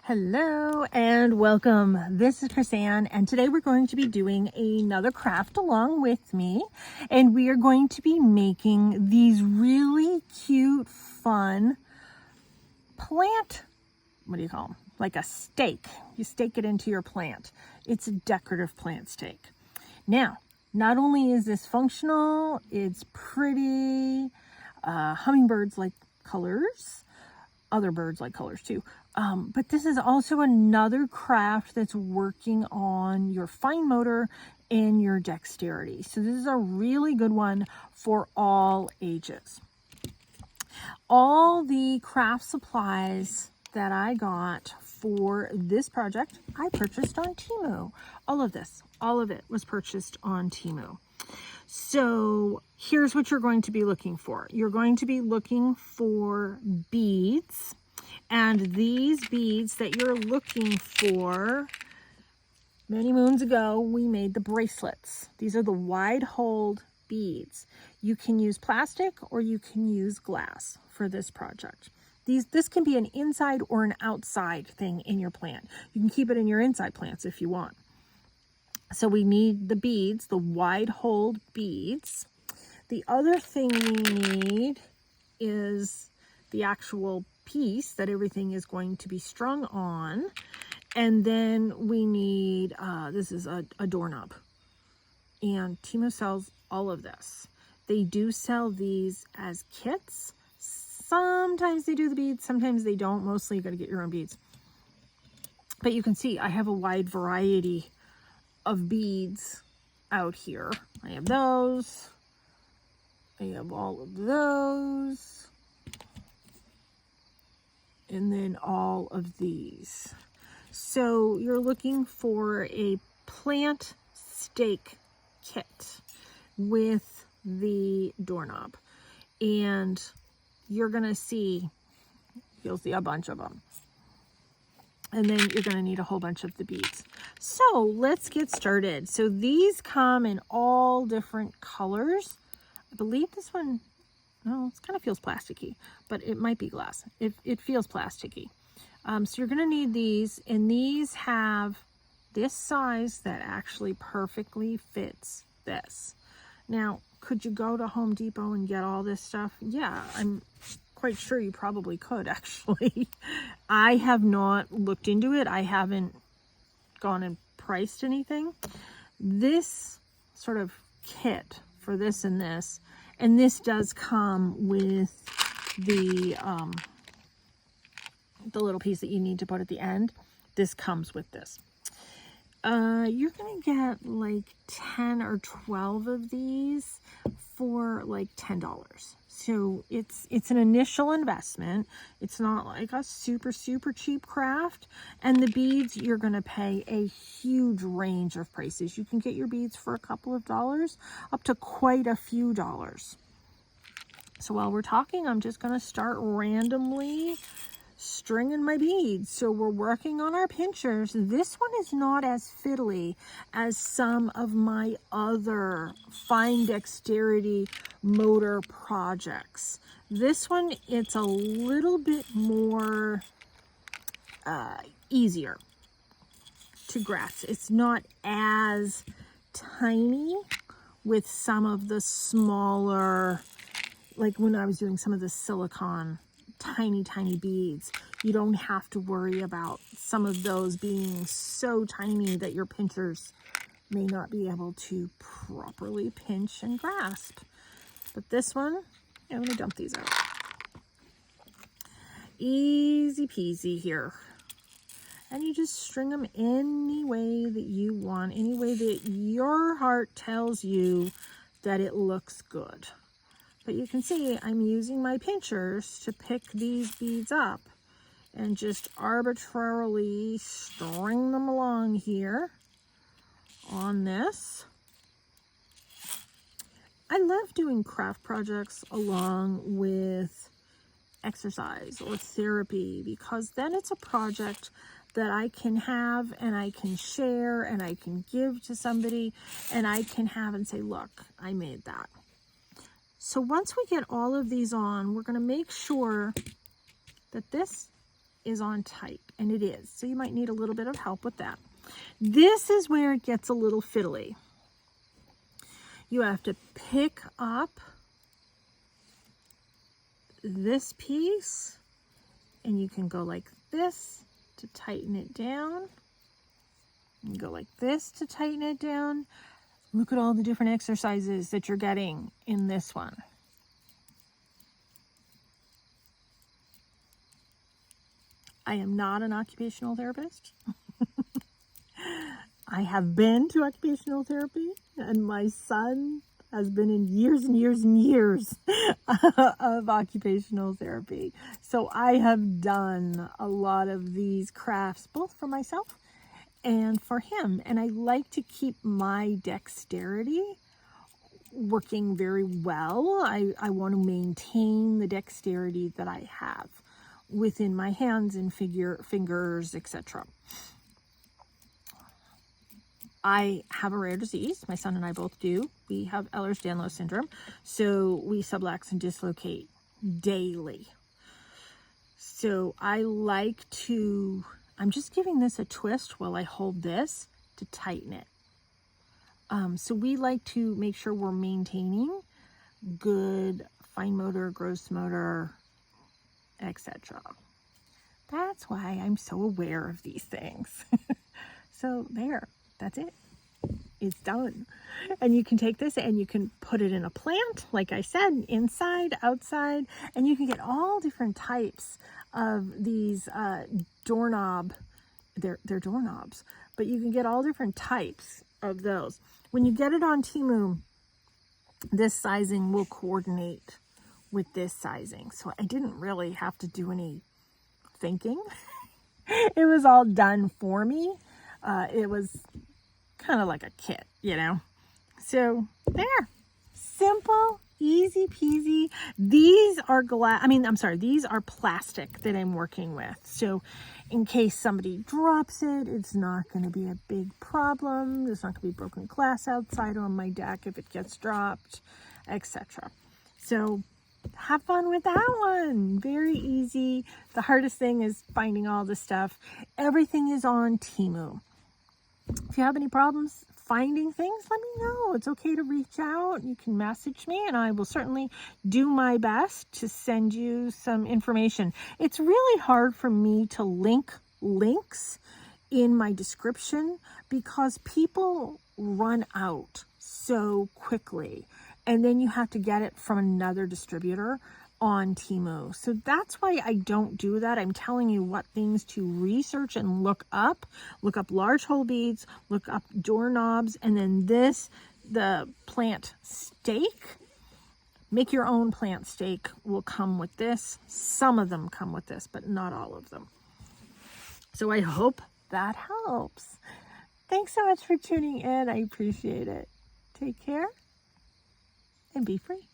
Hello and welcome. This is Chrisanne, and today we're going to be doing another craft along with me, and we are going to be making these really cute, fun plant, what do you call them? Like a stake. You stake it into your plant. It's a decorative plant stake. Now, not only is this functional, it's pretty. Hummingbirds like colors. Other birds like colors too. But this is also another craft that's working on your fine motor and your dexterity. So this is a really good one for all ages. All the craft supplies that I got for this project, I purchased on Temu. All of it was purchased on Temu. So here's what you're going to be looking for. You're going to be looking for beads, and these beads that you're looking for, many moons ago, we made the bracelets. These are the wide hold beads. You can use plastic or you can use glass for this project. This can be an inside or an outside thing in your plant. You can keep it in your inside plants if you want. So we need the beads, the wide hold beads. The other thing we need is the actual piece that everything is going to be strung on. And then we need, this is a doorknob. And Temu sells all of this. They do sell these as kits. Sometimes they do the beads, sometimes they don't. Mostly you got to get your own beads. But you can see I have a wide variety of beads out here. I have those. I have all of those. And then all of these. So you're looking for a plant stake kit with the doorknob. And you're going to see, you'll see a bunch of them. And then you're going to need a whole bunch of the beads. So let's get started. So these come in all different colors. I believe this one, no, it kind of feels plasticky, but it might be glass. It feels plasticky. So you're going to need these, and these have this size that actually perfectly fits this. Now, could you go to Home Depot and get all this stuff? Yeah, I'm quite sure you probably could, actually. I have not looked into it. I haven't gone and priced anything. This sort of kit for this, and this does come with the little piece that you need to put at the end. This comes with this. You're gonna get like 10 or 12 of these for like $10. So it's an initial investment. It's not like a super cheap craft. And the beads, you're gonna pay a huge range of prices. You can get your beads for a couple of dollars up to quite a few dollars. So while we're talking, I'm just gonna start randomly stringing my beads. So we're working on our pinchers. This one is not as fiddly as some of my other fine dexterity motor projects. This one, it's a little bit more easier to grasp. It's not as tiny with some of the smaller, like when I was doing some of the silicone tiny beads. You don't have to worry about some of those being so tiny that your pinchers may not be able to properly pinch and grasp. But this one, I'm going to dump these out. Easy peasy here. And you just string them any way that you want, any way that your heart tells you that it looks good. But you can see I'm using my pinchers to pick these beads up and just arbitrarily string them along here on this. I love doing craft projects along with exercise or therapy, because then it's a project that I can have and I can share and I can give to somebody, and I can have and say, look, I made that. So once we get all of these on, we're going to make sure that this is on tight, and it is. So you might need a little bit of help with that. This is where it gets a little fiddly. You have to pick up this piece, and you can go like this to tighten it down. You go like this to tighten it down. Look at all the different exercises that you're getting in this one. I am not an occupational therapist. I have been to occupational therapy, and my son has been in years and years and years of occupational therapy. So I have done a lot of these crafts, both for myself and for him. And I like to keep my dexterity working very well. I want to maintain the dexterity that I have within my hands and fingers, etc. I have a rare disease. My son and I both do. We have Ehlers-Danlos syndrome. So we sublux and dislocate daily. So I like to, I'm just giving this a twist while I hold this to tighten it. So we like to make sure we're maintaining good fine motor, gross motor, etc. That's why I'm so aware of these things. So there. That's it. It's done. And you can take this and you can put it in a plant, like I said, inside, outside, and you can get all different types of these doorknob. They're doorknobs, but you can get all different types of those. When you get it on Temu, this sizing will coordinate with this sizing. So I didn't really have to do any thinking. It was all done for me. It was kind of like a kit, you know. So there, simple, easy peasy. These are these are plastic that I'm working with. So in case somebody drops it, it's not going to be a big problem. There's not going to be broken glass outside on my deck if it gets dropped, etc. So have fun with that one. Very easy. The hardest thing is finding all the stuff. Everything is on Temu. If you have any problems finding things, let me know. It's okay to reach out. You can message me, and I will certainly do my best to send you some information. It's really hard for me to link links in my description because people run out so quickly, and then you have to get it from another distributor on Temu. So that's why I don't do that. I'm telling you what things to research and look up. Look up large hole beads, look up doorknobs, and then the plant stake. Make your own plant stake will come with this. Some of them come with this, but not all of them. So I hope that helps. Thanks so much for tuning in. I appreciate it. Take care and be free.